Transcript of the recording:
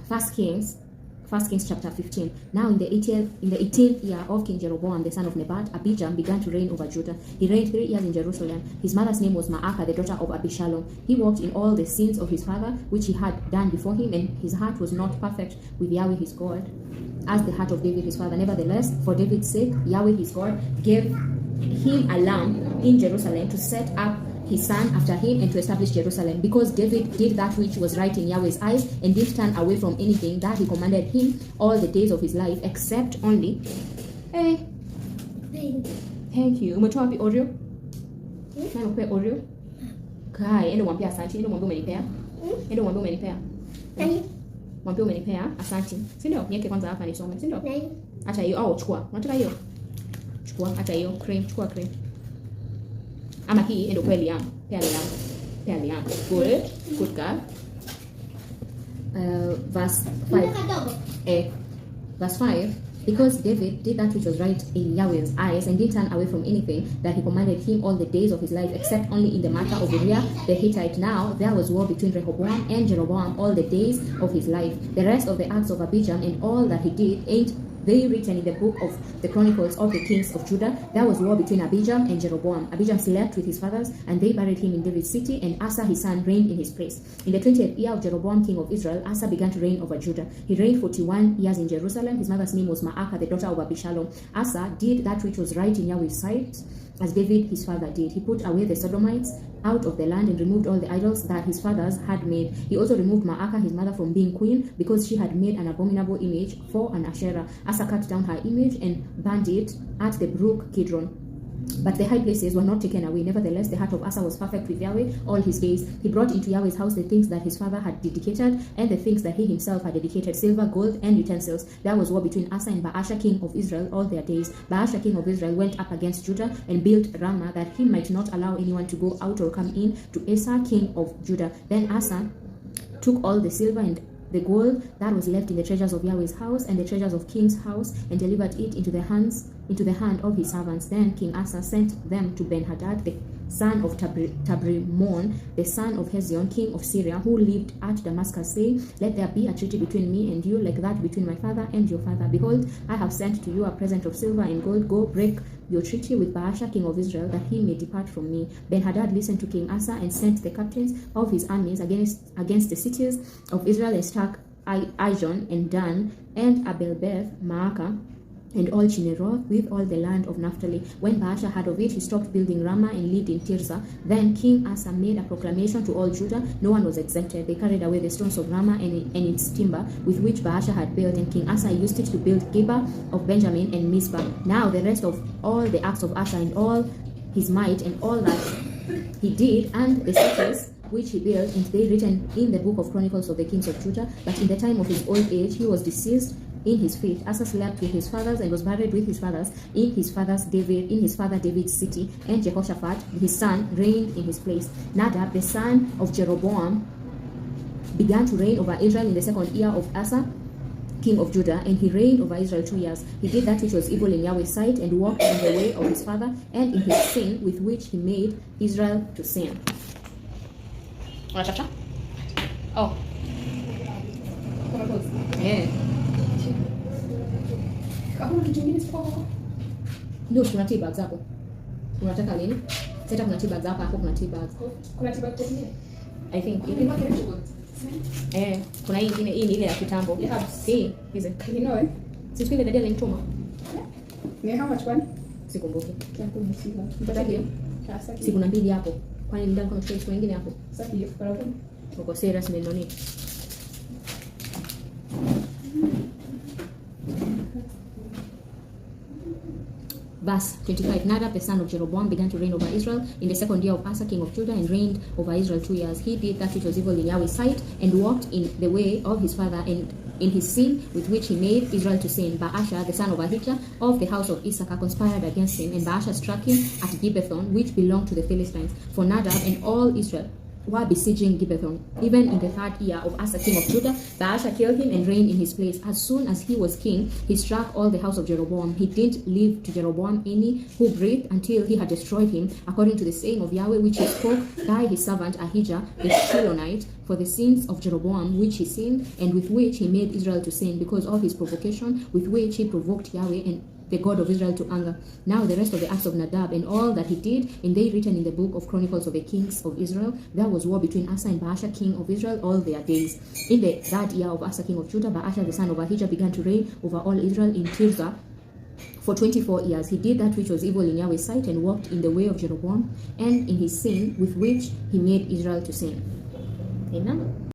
First Kings chapter 15. Now in the 18th year of King Jeroboam, the son of Nebat, Abijam began to reign over Judah. He reigned 3 years in Jerusalem. His mother's name was Maacah, the daughter of Abishalom. He walked in all the sins of his father, which he had done before him, and his heart was not perfect with Yahweh his God, as the heart of David his father. Nevertheless, for David's sake, Yahweh his God gave him a lamb in Jerusalem to set up his son after him and to establish Jerusalem, because David did that which was right in Yahweh's eyes and did turn away from anything that he commanded him all the days of his life, except only. Hey, thank you. Umetoa wapi Oreo? Nani kupea Oreo? Kai, endo mwambie asante. Endo mwambie umenipea. Endo mwambie umenipea. Mwambie umenipea asante. Si ndio? Niweke kwanza hapa nisome. Si ndio? Acha hiyo au chukua. Unataka hiyo? Chukua hata hiyo cream, chukua cream. Ama hii endo kweli yangu. Pea Liam. Good girl. Verse 5. Verse 5. Because David did that which was right in Yahweh's eyes and did turn away from anything that he commanded him all the days of his life, except only in the matter of Uriah the Hittite. Now there was war between Rehoboam and Jeroboam all the days of his life. The rest of the acts of Abijam and all that he did ain't they written in the book of the Chronicles of the Kings of Judah. There was war between Abijam and Jeroboam. Abijam slept with his fathers, and they buried him in David's city, and Asa his son reigned in his place. In the 20th year of Jeroboam king of Israel, Asa began to reign over Judah. He reigned 41 years in Jerusalem. His mother's name was Maacah, the daughter of Abishalom. Asa did that which was right in Yahweh's sight, as David his father did. He put away the Sodomites out of the land and removed all the idols that his fathers had made. He also removed Maacah his mother from being queen, because she had made an abominable image for an Asherah. Asa cut down her image and burned it at the brook Kidron. But the high places were not taken away. Nevertheless, the heart of Asa was perfect with Yahweh all his days. He brought into Yahweh's house the things that his father had dedicated, and the things that he himself had dedicated, silver, gold, and utensils. There was war between Asa and Baasha king of Israel all their days. Baasha king of Israel went up against Judah and built Ramah, that he might not allow anyone to go out or come in to Asa king of Judah. Then Asa took all the silver and the gold that was left in the treasures of Yahweh's house and the treasures of king's house, and delivered it into the hand of his servants. Then King Asa sent them to Ben-Hadad, the son of Tabrimon, the son of Hezion, king of Syria, who lived at Damascus, saying, Let there be a treaty between me and you, like that between my father and your father. Behold, I have sent to you a present of silver and gold. Go break your treaty with Baasha king of Israel, that he may depart from me. Ben-Hadad listened to King Asa and sent the captains of his armies against the cities of Israel, and struck Ijon and Dan and Abel-Beth Maacah and all Chinneroth with all the land of Naphtali. When Baasha heard of it, he stopped building Ramah and lived in Tirzah. Then King Asa made a proclamation to all Judah. No one was exempted. They carried away the stones of Ramah and its timber, with which Baasha had built, and King Asa used it to build Geba of Benjamin and Mizpah. Now the rest of all the acts of Asa and all his might and all that he did, and the cities which he built, and they written in the book of Chronicles of the Kings of Judah. But in the time of his old age he was deceased in his faith. Asa slept with his fathers and was buried with his fathers in his father David's city, and Jehoshaphat his son reigned in his place. Nadab the son of Jeroboam began to reign over Israel in the 2nd year of Asa king of Judah, and he reigned over Israel 2 years. He did that which was evil in Yahweh's sight, and walked in the way of his father, and in his sin with which he made Israel to sin. Oh. Yeah. No, kuna tea bags hapo. Unataka nini? Sasa kuna tea bags hapo, kuna tea bags. Kuna tea bags nyingine? I think. Kuna hii nyingine, hii ni ile ya kitambo. See, hizi. You know it? Sisi ile dada alinituma. Ni how much one? Sikumbuki. Mpata hiyo? Siku na mbili hapo. Kwani ndani kuna kitu kingine hapo? Sasa hiyo kwa hapo. Uko serious ni nini? Verse 25. Nadab the son of Jeroboam began to reign over Israel in the 2nd year of Asa king of Judah, and reigned over Israel 2 years. He did that which was evil in Yahweh's sight, and walked in the way of his father, and in his sin with which he made Israel to sin. Baasha the son of Ahijah of the house of Issachar conspired against him, and Baasha struck him at Gibbethon, which belonged to the Philistines. For Nadab and all Israel were besieging Gibbethon. Even in the 3rd year of Asa king of Judah, Baasha killed him and reigned in his place. As soon as he was king, he struck all the house of Jeroboam. He didn't leave to Jeroboam any who breathed until he had destroyed him, according to the saying of Yahweh which he spoke by his servant Ahijah the Shilonite, for the sins of Jeroboam which he sinned, and with which he made Israel to sin, because of his provocation with which he provoked Yahweh and the God of Israel to anger. Now the rest of the acts of Nadab and all that he did, and they written in the book of Chronicles of the kings of Israel. There was war between Asa and Baasha king of Israel all their days. In the 3rd year of Asa king of Judah, Baasha the son of Ahijah began to reign over all Israel in Tirzah for 24 years. He did that which was evil in Yahweh's sight, and walked in the way of Jeroboam, and in his sin with which he made Israel to sin. Amen.